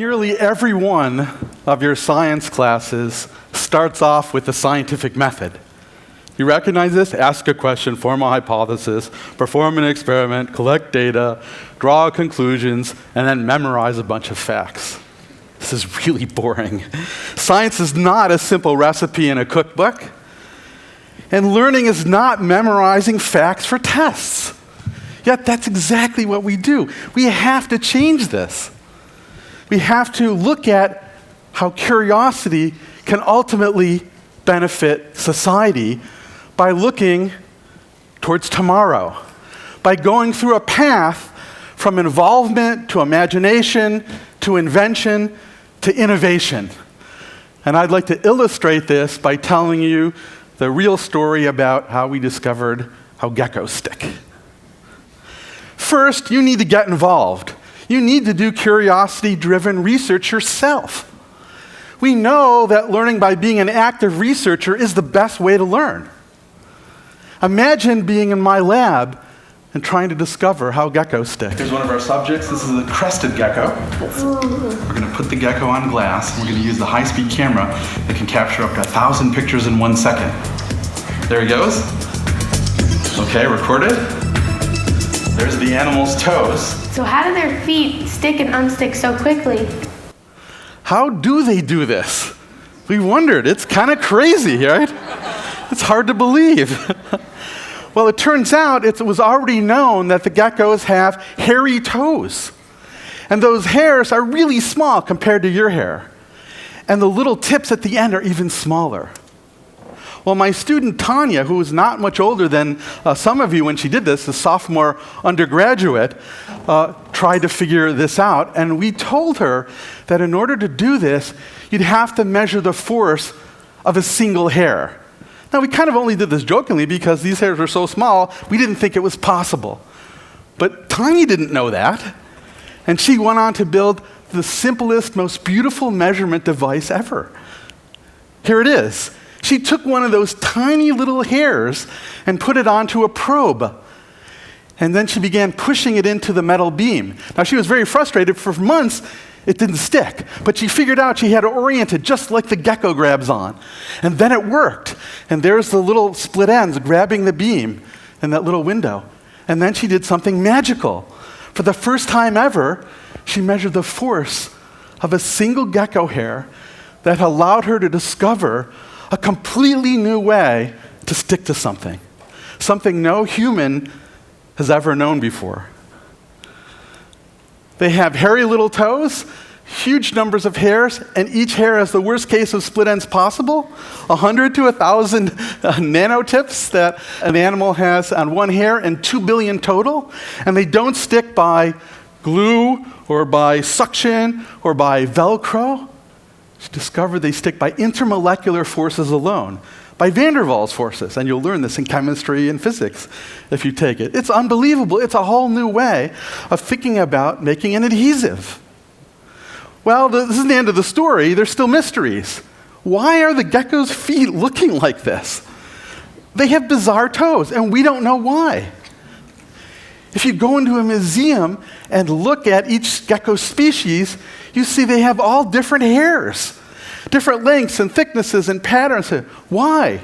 Nearly every one of your science classes starts off with the scientific method. You recognize this? Ask a question, form a hypothesis, perform an experiment, collect data, draw conclusions, and then memorize a bunch of facts. This is really boring. Science is not a simple recipe in a cookbook. And learning is not memorizing facts for tests. Yet that's exactly what we do. We have to change this. We have to look at how curiosity can ultimately benefit society by looking towards tomorrow, by going through a path from involvement to imagination to invention to innovation. And I'd like to illustrate this by telling you the real story about how we discovered how geckos stick. First, you need to get involved. You need to do curiosity-driven research yourself. We know that learning by being an active researcher is the best way to learn. Imagine being in my lab and trying to discover how geckos stick. Here's one of our subjects. This is a crested gecko. We're going to put the gecko on glass, and we're going to use the high-speed camera that can capture up to 1,000 pictures in 1 second. There he goes. Okay, recorded. There's the animal's toes. So how do their feet stick and unstick so quickly? How do they do this? We wondered. It's kind of crazy, right? It's hard to believe. Well, it turns out it was already known that the geckos have hairy toes. And those hairs are really small compared to your hair. And the little tips at the end are even smaller. Well, my student Tanya, who was not much older than some of you when she did this, a sophomore undergraduate, tried to figure this out. And we told her that in order to do this, you'd have to measure the force of a single hair. Now, we kind of only did this jokingly because these hairs were so small, we didn't think it was possible. But Tanya didn't know that. And she went on to build the simplest, most beautiful measurement device ever. Here it is. She took one of those tiny little hairs and put it onto a probe. And then she began pushing it into the metal beam. Now, she was very frustrated. For months, it didn't stick. But she figured out she had to orient it just like the gecko grabs on. And then it worked. And there's the little split ends grabbing the beam in that little window. And then she did something magical. For the first time ever, she measured the force of a single gecko hair that allowed her to discover a completely new way to stick to something no human has ever known before. They have hairy little toes, huge numbers of hairs, and each hair has the worst case of split ends possible, 100 to 1,000 nanotips that an animal has on one hair, and 2 billion total. And they don't stick by glue or by suction or by Velcro. She discovered they stick by intermolecular forces alone, by van der Waals forces, and you'll learn this in chemistry and physics if you take it. It's unbelievable. It's a whole new way of thinking about making an adhesive. Well, this isn't the end of the story. There's still mysteries. Why are the gecko's feet looking like this? They have bizarre toes, and we don't know why. If you go into a museum and look at each gecko species, you see they have all different hairs, different lengths and thicknesses and patterns. Why?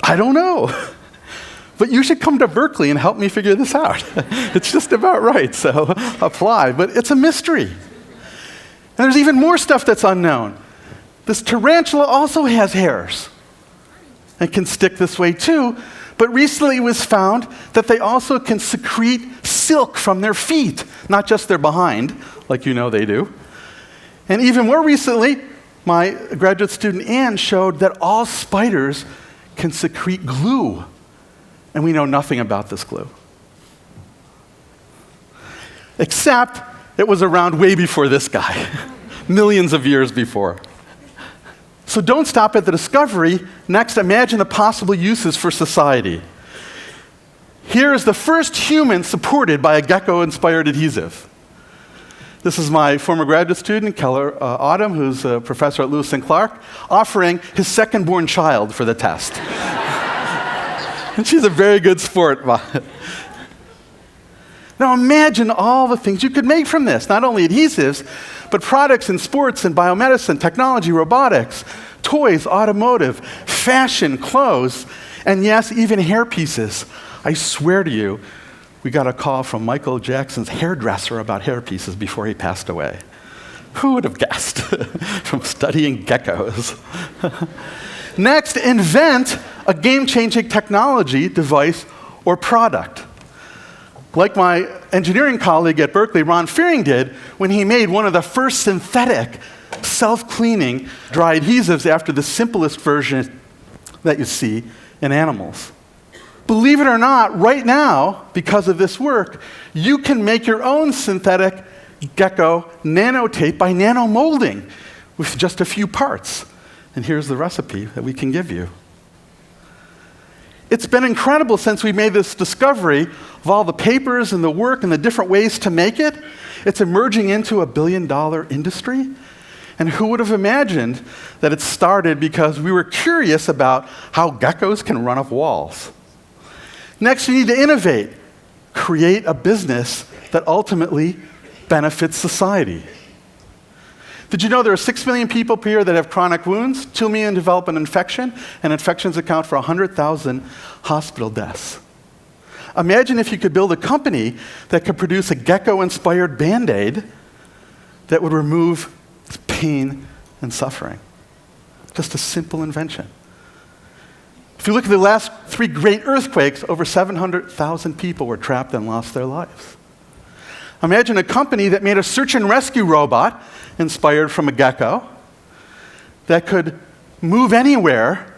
I don't know. But you should come to Berkeley and help me figure this out. It's just about right, so apply. But it's a mystery. And there's even more stuff that's unknown. This tarantula also has hairs and can stick this way too. But recently it was found that they also can secrete silk from their feet, not just their behind, like you know they do. And even more recently, my graduate student Anne showed that all spiders can secrete glue. And we know nothing about this glue. Except it was around way before this guy, millions of years before. So don't stop at the discovery. Next, imagine the possible uses for society. Here is the first human supported by a gecko-inspired adhesive. This is my former graduate student, Keller Autumn, who's a professor at Lewis and Clark, offering his second-born child for the test. And she's a very good sport. Now imagine all the things you could make from this. Not only adhesives, but products in sports and biomedicine, technology, robotics, toys, automotive, fashion, clothes, and yes, even hair pieces. I swear to you, we got a call from Michael Jackson's hairdresser about hair pieces before he passed away. Who would have guessed from studying geckos? Next, invent a game-changing technology, device, or product. Like my engineering colleague at Berkeley, Ron Fearing, did when he made one of the first synthetic, self-cleaning dry adhesives after the simplest version that you see in animals. Believe it or not, right now, because of this work, you can make your own synthetic gecko nanotape by nanomolding with just a few parts. And here's the recipe that we can give you. It's been incredible since we made this discovery of all the papers and the work and the different ways to make it. It's emerging into a billion-dollar industry. And who would have imagined that it started because we were curious about how geckos can run up walls? Next, you need to innovate. Create a business that ultimately benefits society. Did you know there are 6 million people per year that have chronic wounds? 2 million develop an infection, and infections account for 100,000 hospital deaths. Imagine if you could build a company that could produce a gecko-inspired Band-Aid that would remove pain and suffering. Just a simple invention. If you look at the last 3 great earthquakes, over 700,000 people were trapped and lost their lives. Imagine a company that made a search and rescue robot inspired from a gecko that could move anywhere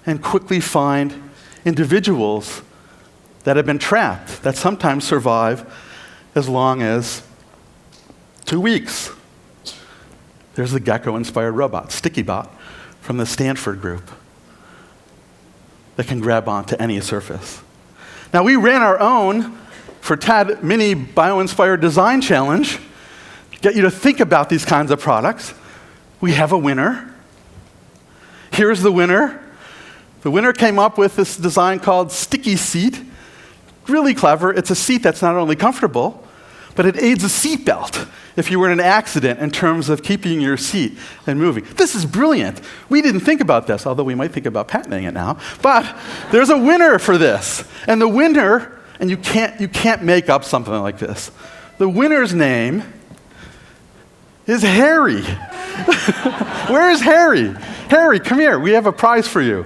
and quickly find individuals that have been trapped, that sometimes survive as long as 2 weeks. There's the gecko-inspired robot, StickyBot, from the Stanford group that can grab onto any surface. Now, we ran our own for TED mini bio-inspired design challenge to get you to think about these kinds of products. We have a winner. Here's the winner. The winner came up with this design called Sticky Seat. Really clever. It's a seat that's not only comfortable, but it aids a seatbelt if you were in an accident in terms of keeping your seat and moving. This is brilliant. We didn't think about this, although we might think about patenting it now. But there's a winner for this. And the winner, and you can't make up something like this. The winner's name is Harry. Where is Harry? Harry, come here. We have a prize for you.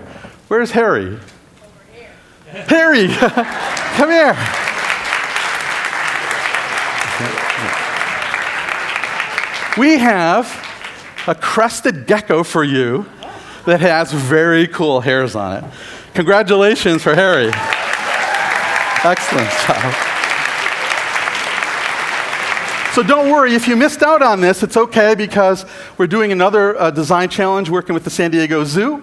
Where's Harry? Over here. Harry, come here. We have a crested gecko for you that has very cool hairs on it. Congratulations for Harry. Excellent job. So don't worry, if you missed out on this, it's okay because we're doing another design challenge working with the San Diego Zoo.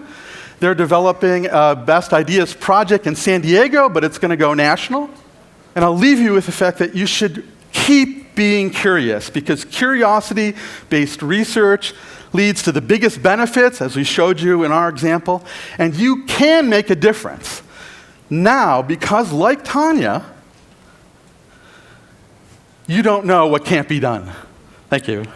They're developing a Best Ideas project in San Diego, but it's going to go national. And I'll leave you with the fact that you should keep being curious, because curiosity-based research leads to the biggest benefits, as we showed you in our example, and you can make a difference. Now, because like Tanya, you don't know what can't be done. Thank you.